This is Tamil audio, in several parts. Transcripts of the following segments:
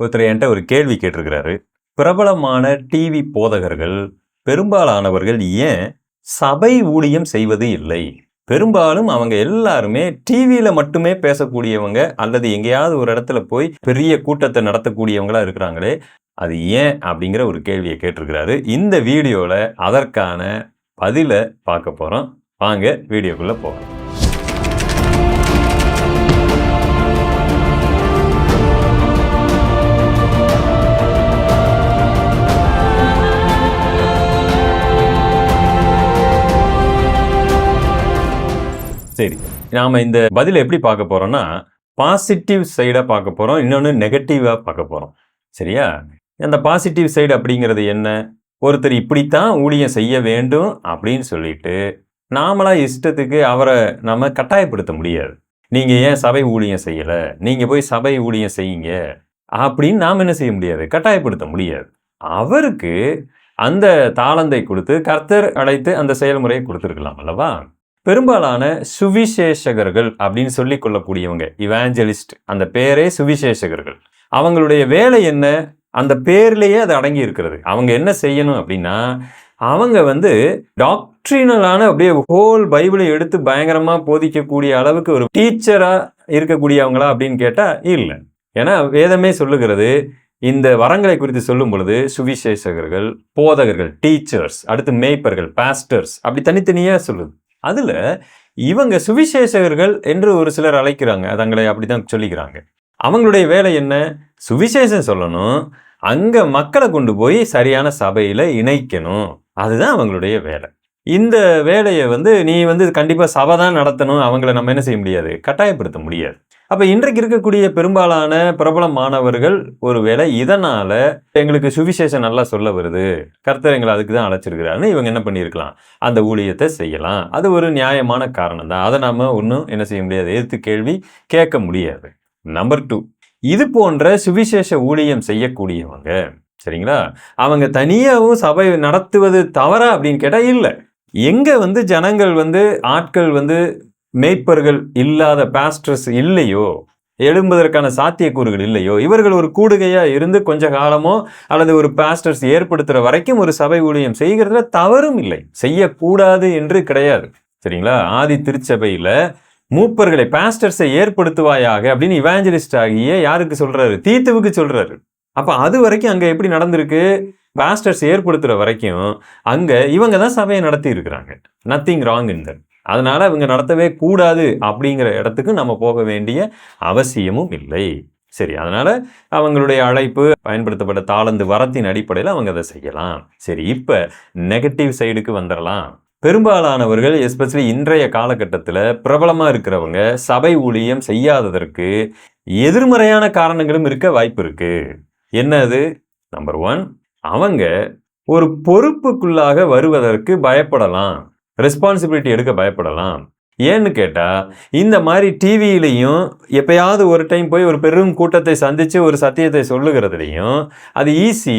ஒருத்தர் என்கிட்ட ஒரு கேள்வி கேட்டிருக்கிறாரு. பிரபலமான டிவி போதகர்கள் பெரும்பாலானவர்கள் ஏன் சபை ஊழியம் செய்வது இல்லை? பெரும்பாலும் அவங்க எல்லாருமே டிவியில மட்டுமே பேசக்கூடியவங்க அல்லது எங்கேயாவது ஒரு இடத்துல போய் பெரிய கூட்டத்தை நடத்தக்கூடியவங்களா இருக்கிறாங்களே, அது ஏன் அப்படிங்கிற ஒரு கேள்வியை கேட்டிருக்கிறாரு. இந்த வீடியோல அதற்கான பதில பார்க்க போறோம். வாங்க வீடியோக்குள்ள போகலாம். சரி, நாம இந்த பதில எப்படி பார்க்க போறோம்னா, பாசிட்டிவ் சைடா பார்க்க போறோம், இன்னொன்னு நெகட்டிவா பார்க்க போறோம். சரியா? அந்த பாசிட்டிவ் சைடு அப்படிங்கிறது என்ன? ஒருத்தர் இப்படித்தான் ஊழியம் செய்ய வேண்டும் அப்படின்னு சொல்லிட்டு நாமளா இஷ்டத்துக்கு அவரை நம்ம கட்டாயப்படுத்த முடியாது. நீங்க ஏன் சபை ஊழியம் செய்யல, நீங்க போய் சபை ஊழியம் செய்யுங்க அப்படின்னு நாம என்ன செய்ய முடியாது, கட்டாயப்படுத்த முடியாது. அவருக்கு அந்த தாளந்தை கொடுத்து கர்த்தர் அழைத்து அந்த செயல்முறையை கொடுத்திருக்கலாம் அல்லவா? பெரும்பாலான சுவிசேஷகர்கள் அப்படின்னு சொல்லிக் கொள்ளக்கூடியவங்க, இவாஞ்சலிஸ்ட், அந்த பேரே சுவிசேஷகர்கள். அவங்களுடைய வேலை என்ன? அந்த பேர்லேயே அது அடங்கி இருக்கிறது. அவங்க என்ன செய்யணும் அப்படின்னா, அவங்க டாக்ட்ரினலான அப்படியே ஹோல் பைபிளை எடுத்து பயங்கரமா போதிக்கக்கூடிய அளவுக்கு ஒரு டீச்சரா இருக்கக்கூடியவங்களா அப்படின்னு கேட்டா இல்லை. ஏன்னா வேதமே சொல்லுகிறது, இந்த வரங்களை குறித்து சொல்லும் பொழுது சுவிசேஷகர்கள், போதகர்கள், டீச்சர்ஸ், அடுத்து மேய்ப்பர்கள், பாஸ்டர்ஸ், அப்படி தனித்தனியா சொல்லுது. அதுல இவங்க சுவிசேஷகர்கள் என்று ஒரு சிலர் அழைக்கிறாங்க, தங்களை அப்படித்தான் சொல்லிக்கிறாங்க. அவங்களுடைய வேலை என்ன? சுவிசேஷம் சொல்லணும், அங்க மக்களை கொண்டு போய் சரியான சபையில இணைக்கணும். அதுதான் அவங்களுடைய வேலை. இந்த வேலையை நீ கண்டிப்பா சபை தான் நடத்தணும், அவங்கள நம்ம என்ன செய்ய முடியாது, கட்டாயப்படுத்த முடியாது. அப்ப இன்றைக்கு இருக்கக்கூடிய பெரும்பாலான பிரபலமானவர்கள் ஒருவேளை இதனால எங்களுக்கு சுவிசேஷம் நல்லா சொல்ல வருது, கர்த்தர் எங்களை அதுக்கு தான் அழைச்சிருக்கிறாருன்னு இவங்க என்ன பண்ணியிருக்கலாம், அந்த ஊழியத்தை செய்யலாம். அது ஒரு நியாயமான காரணம் தான். அதை நாம ஒன்றும் என்ன செய்ய முடியாது, எதிர்த்து கேள்வி கேட்க முடியாது. நம்பர் 2, இது போன்ற சுவிசேஷ ஊழியம் செய்யக்கூடியவங்க, சரிங்களா, அவங்க தனியாகவும் சபை நடத்துவது தவறா அப்படின்னு கேட்டா இல்லை. எங்க ஜனங்கள் ஆட்கள் மேய்ப்பர்கள் இல்லாத, பாஸ்டர்ஸ் இல்லையோ, எழும்புவதற்கான சாத்தியக்கூறுகள் இல்லையோ, இவர்கள் ஒரு கூடுகையா இருந்து கொஞ்ச காலமோ அல்லது ஒரு பாஸ்டர்ஸ் ஏற்படுத்துற வரைக்கும் ஒரு சபை ஊழியம் செய்கிறதுல தவறும் இல்லை, செய்யக்கூடாது என்று கிடையாது. சரிங்களா? ஆதி திருச்சபையில மூப்பர்களை, பாஸ்டர்ஸை ஏற்படுத்துவாயாக அப்படின்னு இவாஞ்சலிஸ்ட் ஆகிய யாருக்கு சொல்றாரு? தீத்துவுக்கு சொல்றாரு. அப்ப அது வரைக்கும் அங்க எப்படி நடந்திருக்கு? பாஸ்டர்ஸ் ஏற்படுத்துற வரைக்கும் அங்க இவங்க தான் சபையை நடத்தி இருக்கிறாங்க. Nothing wrong in that. அதனால இவங்க நடத்தவே கூடாது அப்படிங்கிற இடத்துக்கு நம்ம போக வேண்டிய அவசியமும் இல்லை. சரி, அதனால அவங்களுடைய அழைப்பு, பயன்படுத்தப்பட்ட தாளந்து வரத்தின் அடிப்படையில் அவங்க அதை செய்யலாம். சரி, இப்ப நெகட்டிவ் சைடுக்கு வந்துடலாம். பெரும்பாலானவர்கள், எஸ்பெஷலி இன்றைய காலகட்டத்தில் பிரபலமா இருக்கிறவங்க சபை ஊழியம் செய்யாததற்கு எதிர்மறையான காரணங்களும் இருக்க வாய்ப்பு இருக்கு. என்னது? நம்பர் 1, அவங்க ஒரு பொறுப்புக்குள்ளாக வருவதற்கு பயப்படலாம், ரெஸ்பான்சிபிலிட்டி எடுக்க பயப்படலாம். ஏன்னு கேட்டா, இந்த மாதிரி டிவியிலையும் எப்பயாவது ஒரு டைம் போய் ஒரு பெரும் கூட்டத்தை சந்திச்சு ஒரு சத்தியத்தை சொல்லுகிறதுலையும் அது ஈஸி.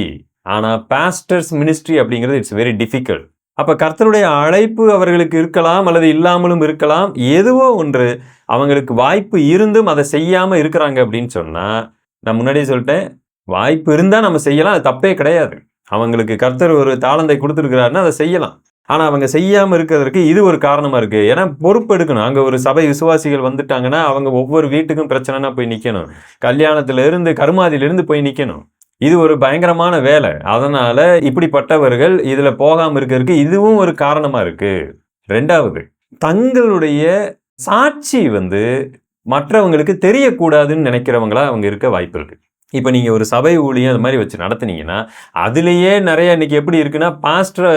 ஆனா பாஸ்டர்ஸ் மினிஸ்ட்ரி அப்படிங்கிறது இட்ஸ் வெரி டிஃபிகல்ட். அப்ப கர்த்தருடைய அழைப்பு அவர்களுக்கு இருக்கலாம் அல்லது இல்லாமலும் இருக்கலாம், ஏதோ ஒன்று அவங்களுக்கு வாய்ப்பு இருந்தும் அதை செய்யாம இருக்கிறாங்க அப்படின்னு சொன்னா, நான் முன்னாடியே சொல்லிட்டேன், வாய்ப்பு இருந்தா நம்ம செய்யலாம், அது தப்பே கிடையாது. அவங்களுக்கு கர்த்தர் ஒரு தாளந்தை கொடுத்துருக்கிறாருன்னா அதை செய்யலாம். ஆனா அவங்க செய்யாம இருக்கிறதுக்கு இது ஒரு காரணமா இருக்கு. ஏன்னா பொறுப்பு எடுக்கணும். அங்க ஒரு சபை விசுவாசிகள் வந்துட்டாங்கன்னா அவங்க ஒவ்வொரு வீட்டுக்கும் பிரச்சனைனா போய் நிக்கணும், கல்யாணத்துல இருந்து கருமாதியில இருந்து போய் நிக்கணும். இது ஒரு பயங்கரமான வேலை. அதனால இப்படிப்பட்டவர்கள் இதுல போகாம இருக்கிறதுக்கு இதுவும் ஒரு காரணமா இருக்கு. 2வது, தங்களுடைய சாட்சி மற்றவங்களுக்கு தெரியக்கூடாதுன்னு நினைக்கிறவங்களா அவங்க இருக்க வாய்ப்பு இருக்கு. இப்ப நீங்க ஒரு சபை ஊழியம் அது மாதிரி வச்சு நடத்துனீங்கன்னா, அதுலயே நிறைய இன்னைக்கு எப்படி இருக்குன்னா, பாஸ்டரை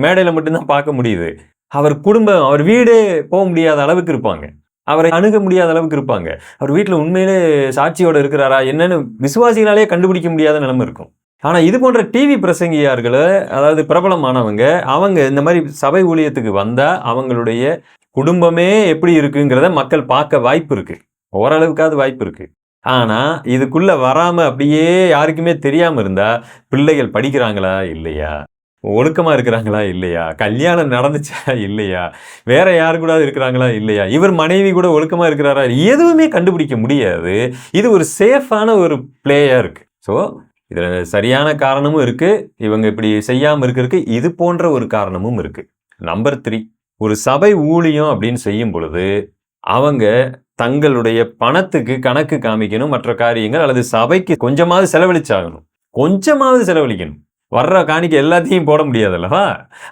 மேடையில மட்டும்தான் பார்க்க முடியுது, அவர் குடும்பம், அவர் வீடே போக முடியாத அளவுக்கு இருப்பாங்க, அவரை அணுக முடியாத அளவுக்கு இருப்பாங்க. அவர் வீட்டில் உண்மையிலே சாட்சியோடு இருக்கிறாரா என்னன்னு விசுவாசிகளாலே கண்டுபிடிக்க முடியாத நிலைமை இருக்கும். ஆனா இது போன்ற டிவி பிரசங்கியார்களை, அதாவது பிரபலமானவங்க, அவங்க இந்த மாதிரி சபை ஊழியத்துக்கு வந்தா அவங்களுடைய குடும்பமே எப்படி இருக்குங்கிறத மக்கள் பார்க்க வாய்ப்பு இருக்கு, ஓரளவுக்காவது வாய்ப்பு இருக்கு. ஆனா இதுக்குள்ள வராம அப்படியே யாருக்குமே தெரியாம இருந்தா, பிள்ளைகள் படிக்கிறாங்களா இல்லையா, ஒழுக்கமா இருக்கிறாங்களா இல்லையா, கல்யாணம் நடந்துச்சா இல்லையா, வேற யாரு கூட இருக்கிறாங்களா இல்லையா, இவர் மனைவி கூட ஒழுக்கமா இருக்கிறாரா, எதுவுமே கண்டுபிடிக்க முடியாது. இது ஒரு சேஃபான ஒரு பிளேயா இருக்கு. ஸோ இதில் சரியான காரணமும் இருக்கு, இவங்க இப்படி செய்யாமல் இருக்கிறதுக்கு இது போன்ற ஒரு காரணமும் இருக்கு. நம்பர் 3, ஒரு சபை ஊழியம் அப்படின்னு செய்யும் பொழுது அவங்க தங்களுடைய பணத்துக்கு கணக்கு காமிக்கணும், மற்ற காரியங்கள், அல்லது சபைக்கு கொஞ்சமாவது செலவழிச்சாகணும், கொஞ்சமாவது செலவழிக்கணும். வர்ற காணிக்க எல்லாத்தையும் போட முடியாது அல்லவா?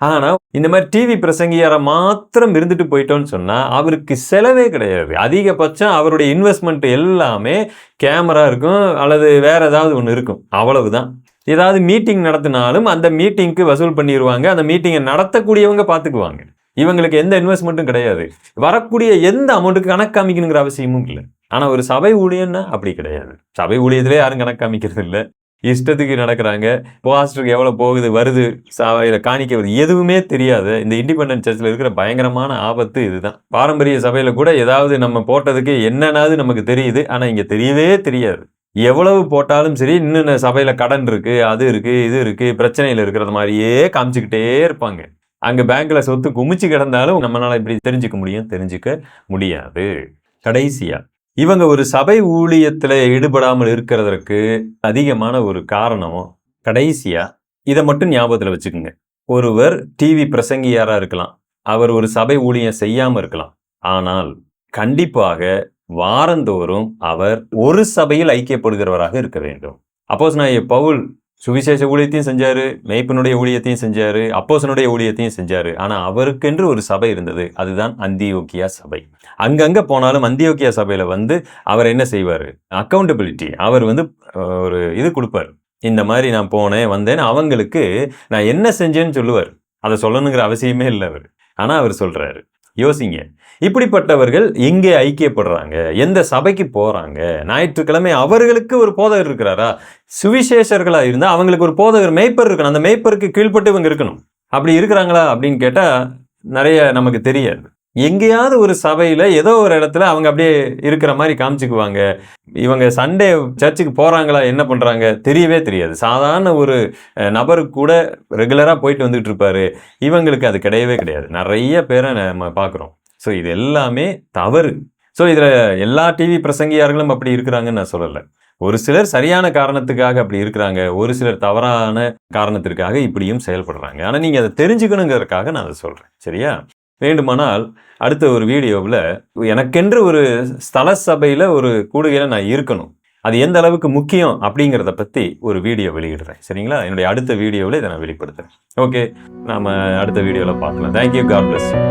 ஆனா இந்த மாதிரி டிவி பிரசங்கியார மாத்திரம் இருந்துட்டு போயிட்டோம்னு சொன்னா அவருக்கு செலவே கிடையாது. அதிகபட்சம் அவருடைய இன்வெஸ்ட்மெண்ட் எல்லாமே கேமரா இருக்கும், அல்லது வேற ஏதாவது ஒன்று இருக்கும், அவ்வளவுதான். ஏதாவது மீட்டிங் நடத்தினாலும் அந்த மீட்டிங்க்கு வசூல் பண்ணிடுவாங்க, அந்த மீட்டிங்கை நடத்தக்கூடியவங்க பார்த்துக்குவாங்க. இவங்களுக்கு எந்த இன்வெஸ்ட்மெண்ட்டும் கிடையாது. வரக்கூடிய எந்த அமௌண்ட்டுக்கு கணக்கு காமிக்கணுங்கிற அவசியமும் இல்லை. ஆனா ஒரு சபை ஊழியம்னா அப்படி கிடையாது. சபை ஊழியத்திலே யாரும் கணக்கு காமிக்கிறது இல்லை, இஷ்டத்துக்கு நடக்கிறாங்க. பாஸ்டருக்கு எவ்வளவு போகுது வருது, சபையில காணிக்க எதுவுமே தெரியாது. இந்த இண்டிபெண்டன்ட் சர்ச்சில் இருக்கிற பயங்கரமான ஆபத்து இதுதான். பாரம்பரிய சபையில கூட ஏதாவது நம்ம போட்டதுக்கு என்னன்னாவது நமக்கு தெரியுது, ஆனா இங்க தெரியவே தெரியாது. எவ்வளவு போட்டாலும் சரி, இன்னும் சபையில கடன் இருக்கு, அது இருக்கு, இது இருக்கு, பிரச்சனையில இருக்கிறது மாதிரியே காமிச்சுக்கிட்டே இருப்பாங்க. அங்க பேங்க்ல சொத்து குமிச்சு கிடந்தாலும் நம்மளால இப்படி தெரிஞ்சுக்க முடியாது. கடைசியா இவங்க ஒரு சபை ஊழியத்துல ஈடுபடாமல் இருக்கிறதற்கு அதிகமான ஒரு காரணம், கடைசியா இதை மட்டும் ஞாபகத்துல வச்சுக்கோங்க. ஒருவர் டிவி பிரசங்கியாரா இருக்கலாம், அவர் ஒரு சபை ஊழியம் செய்யாம இருக்கலாம், ஆனால் கண்டிப்பாக வாரந்தோறும் அவர் ஒரு சபையில் ஐக்கியப்படுகிறவராக இருக்க வேண்டும். அப்போஸ்தலனாகிய பவுல் சுவிசேஷ ஊழியத்தையும் செஞ்சாரு, மேய்ப்பனுடைய ஊழியத்தையும் செஞ்சாரு, அப்போஸ்தலனுடைய ஊழியத்தையும் செஞ்சாரு. ஆனா அவருக்கென்று ஒரு சபை இருந்தது, அதுதான் அந்தியோக்கியா சபை. அங்கங்க போனாலும் அந்தியோக்கியா சபையில அவர் என்ன செய்வாரு, அக்கௌண்டபிலிட்டி, அவர் ஒரு இது கொடுப்பாரு. இந்த மாதிரி நான் போனேன் வந்தேன், அவங்களுக்கு நான் என்ன செஞ்சேன்னு சொல்லுவார். அதை சொல்லணுங்கிற அவசியமே இல்லை அவர். ஆனா அவர் சொல்றாரு. யோசிங்க, இப்படிப்பட்டவர்கள் எங்கே ஐக்கியப்படுறாங்க, எந்த சபைக்கு போறாங்க? ஞாயிற்றுக்கிழமை அவர்களுக்கு ஒரு போதகர் இருக்கிறாரா? சுவிசேஷர்களா இருந்தா அவங்களுக்கு ஒரு போதகர், மேய்ப்பர் இருக்கணும். அந்த மேய்ப்பருக்கு கீழ்பட்டு இவங்க இருக்கணும். அப்படி இருக்கிறாங்களா அப்படின்னு கேட்டா நிறைய நமக்கு தெரியாது. எங்கேயாவது ஒரு சபையில ஏதோ ஒரு இடத்துல அவங்க அப்படியே இருக்கிற மாதிரி காமிச்சுக்குவாங்க. இவங்க சண்டே சர்ச்சுக்கு போறாங்களா, என்ன பண்றாங்க தெரியவே தெரியாது. சாதாரண ஒரு நபருக்கு கூட ரெகுலரா போயிட்டு வந்துட்டு இருப்பாரு. இவங்களுக்கு அது கிடையவே கிடையாது. நிறைய பேரை நம்ம பார்க்குறோம். ஸோ இது எல்லாமே தவறு. ஸோ இதுல எல்லா டிவி பிரசங்கியார்களும் அப்படி இருக்கிறாங்கன்னு நான் சொல்லலை. ஒரு சிலர் சரியான காரணத்துக்காக அப்படி இருக்கிறாங்க, ஒரு சிலர் தவறான காரணத்திற்காக இப்படியும் செயல்படுறாங்க. ஆனா நீங்க அதை தெரிஞ்சுக்கணுங்கிறதுக்காக நான் அதை சொல்றேன். சரியா? வேண்டுமானால் அடுத்த ஒரு வீடியோவில் எனக்கென்று ஒரு ஸ்தல சபையில் ஒரு கூடுகையில் நான் இருக்கணும், அது எந்த அளவுக்கு முக்கியம் அப்படிங்கிறத பற்றி ஒரு வீடியோ வெளியிடுறேன். சரிங்களா? என்னுடைய அடுத்த வீடியோவில் இதை நான் வெளிப்படுத்துகிறேன். ஓகே, நாம் அடுத்த வீடியோவில் பார்க்கலாம். தேங்க்யூ. God bless you.